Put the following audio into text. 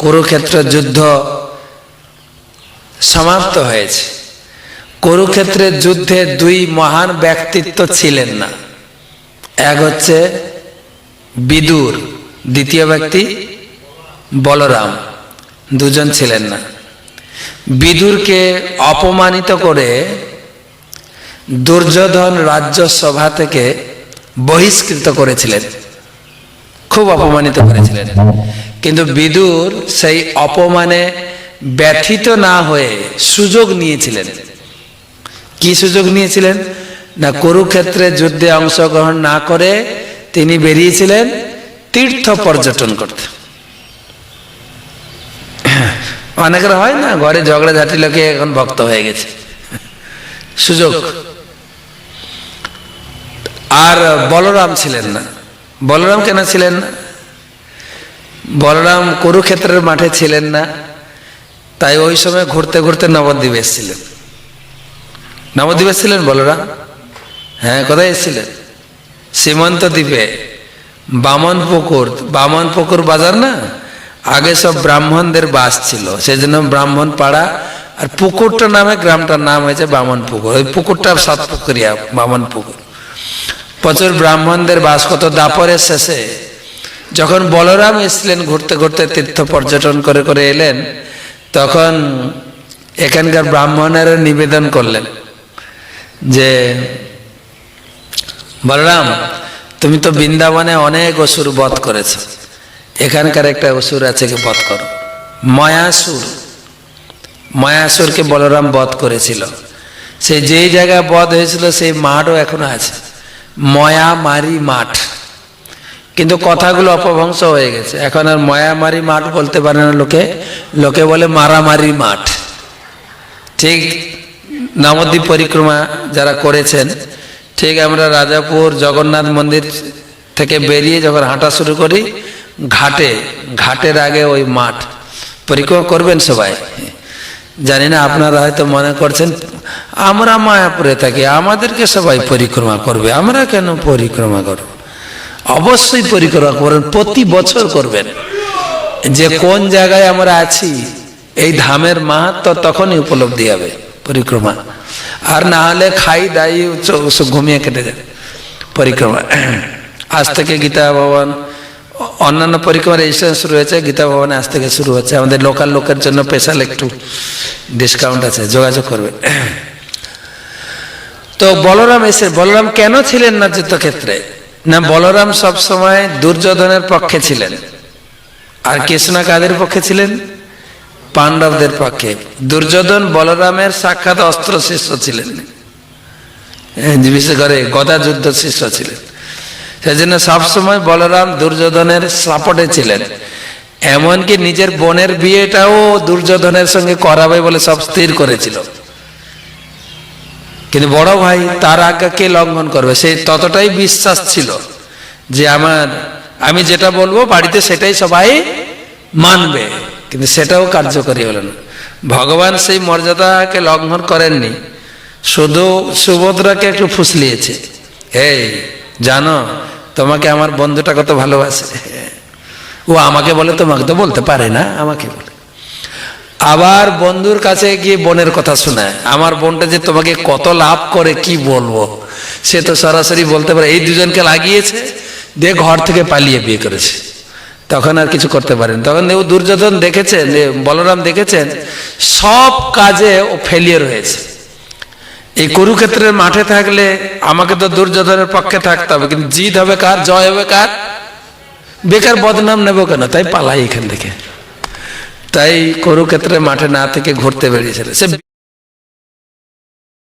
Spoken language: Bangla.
কুরুক্ষেত্র যুদ্ধ সমাপ্ত হয়েছে। কুরুক্ষেত্রের যুদ্ধে দুই মহান ব্যক্তিত্ব ছিলেন না, এক হচ্ছে বিদুর, দ্বিতীয় ব্যক্তি বলরাম, দুজন ছিলেন না। বিদুরকে অপমানিত করে দুর্যোধন রাজ্যসভা থেকে বহিষ্কৃত করেছিলেন, খুব অপমানিত করেছিলেন। কিন্তু বিদুর সেই অপমানে ব্যথিত না হয়ে সুযোগ নিয়েছিলেন। কি সুযোগ নিয়েছিলেন না, কুরুক্ষেত্রে যুদ্ধে অংশগ্রহণ না করে তিনি বেরিয়েছিলেন তীর্থ পর্যটন করতে। অনেকের হয় না, ঘরে ঝগড়া ঝাঁটি লোকে এখন ভক্ত হয়ে গেছে, সুযোগ। আর বলরাম ছিলেন না। বলরাম কেন ছিলেন না? বলরাম কুরুক্ষেত্রের মাঠে ছিলেন না, তাই ওই সময় ঘুরতে ঘুরতে নবদ্বীপ এসেছিলেন। নবদ্বীপ এসেছিলেন বলরাম? হ্যাঁ, কোথায় এসেছিলেন? সীমন্ত দ্বীপে বামন পুকুর বাজার না, আগে সব ব্রাহ্মণদের বাস ছিল, সেই জন্য ব্রাহ্মণ পাড়া। আর পুকুরটা নামে গ্রামটার নাম হয়েছে বামন পুকুর। ওই পুকুরটা সাতপুকুরিয়া, বামন পুকুর। প্রচুর ব্রাহ্মণদের বাস। কত দাপরের শেষে যখন বলরাম এসেছিলেন, ঘুরতে ঘুরতে তীর্থ পর্যটন করে করে এলেন, তখন এখানকার ব্রাহ্মণেরা নিবেদন করলেন যে বলরাম, তুমি তো বৃন্দাবনে অনেক অসুর বধ করেছ, এখানকার একটা অসুর আছে, কি বধ করো। মায়াসুর, মায়াসুরকে বলরাম বধ করেছিল। সেই যেই জায়গায় বধ হয়েছিল সেই মাঠও এখনো আছে, ময়ামারি মাঠ। কিন্তু কথাগুলো অপভ্রংশ হয়ে গেছে, এখন আর ময়ামারি মাঠ বলতে পারে না লোকে, লোকে বলে মারামারি মাঠ। ঠিক নবদ্বীপ পরিক্রমা যারা করেছেন, ঠিক আমরা রাজাপুর জগন্নাথ মন্দির থেকে বেরিয়ে যখন হাঁটা শুরু করি, ঘাটের আগে ওই মাঠ পরিক্রমা করবেন সবাই। জানি না আপনারা হয়তো মনে করছেন আমরা মায়াপুরে থাকি, আমাদেরকে সবাই পরিক্রমা করবে, আমরা কেন পরিক্রমা করব? অবশ্যই পরিক্রমা করবেন, প্রতি বছর করবেন। যে কোন জায়গায় আমরা আছি, এই ধামের মাহাত্ম্য তখনই উপলব্ধি হবে পরিক্রমা। আর না হলে খাই দাই ঘুমিয়ে কেটে যাবে পরিক্রমা। আজ থেকে গীতা ভবন, অন্যান্য পরিক্রমা রেজিস্ট্রেশন শুরু হয়েছে, গীতা ভবনে আজ থেকে শুরু হচ্ছে। আমাদের লোকাল লোকের জন্য স্পেশাল একটু ডিসকাউন্ট আছে, যোগাযোগ করবে। তো বলরাম এসে, বলরাম কেন ছিলেন না যুদ্ধক্ষেত্রে? না, বলরাম সবসময় দুর্যোধনের পক্ষে ছিলেন। আর কৃষ্ণ কাদের পক্ষে ছিলেন? পাণ্ডবদের পক্ষে। দুর্যোধন বলরামের সাক্ষাৎ অস্ত্র শিষ্য ছিলেন, বিশেষ করে গদা যুদ্ধ শিষ্য ছিলেন। সেই জন্য সবসময় বলরাম দুর্যোধনের সাপোর্টে ছিলেন। এমনকি নিজের বোনের বিয়েটাও দুর্যোধনের সঙ্গে করাবে বলে সব স্থির করেছিল। কিন্তু বড় ভাই তার আজ্ঞাকে লঙ্ঘন করবে, সেই ততটাই বিশ্বাস ছিল যে আমি যেটা বলবো বাড়িতে সেটাই সবাই মানবে। কিন্তু সেটাও কার্যকরী হলো না। ভগবান সেই মর্যাদাকে লঙ্ঘন করেননি, শুধু সুভদ্রাকে একটু ফুসলিয়েছে, এই জানো তোমাকে আমার বন্ধুটা কত ভালোবাসে। ও আমাকে বলে, তোমাকে তো বলতে পারে না, আমাকে বলে। আবার বন্ধুর কাছে গিয়ে বোনের কথা শোনায়, আমার বোনটা যে তোমাকে কত লাভ করে কি বলবো, সে তো সরাসরি বলতে পারে। এই দুজনকে লাগিয়েছে, দিয়ে ঘর থেকে পালিয়ে বিয়ে করেছে। তখন আর কিছু করতে পারেন। তখন ও দুর্যোধন দেখেছেন, বলরাম দেখেছেন সব কাজে ও ফেলিয়ার হয়েছে। এই কুরুক্ষেত্রের মাঠে থাকলে আমাকে তো দুর্যোধনের পক্ষে থাকতে হবে, কিন্তু জিত হবে কার, জয় হবে কার? বেকার বদনাম নেবো কেন, তাই পালাই এখান থেকে। তাই কুরুক্ষেত্রের মাঠে না থেকে ঘুরতে বেরিয়েছিল সে।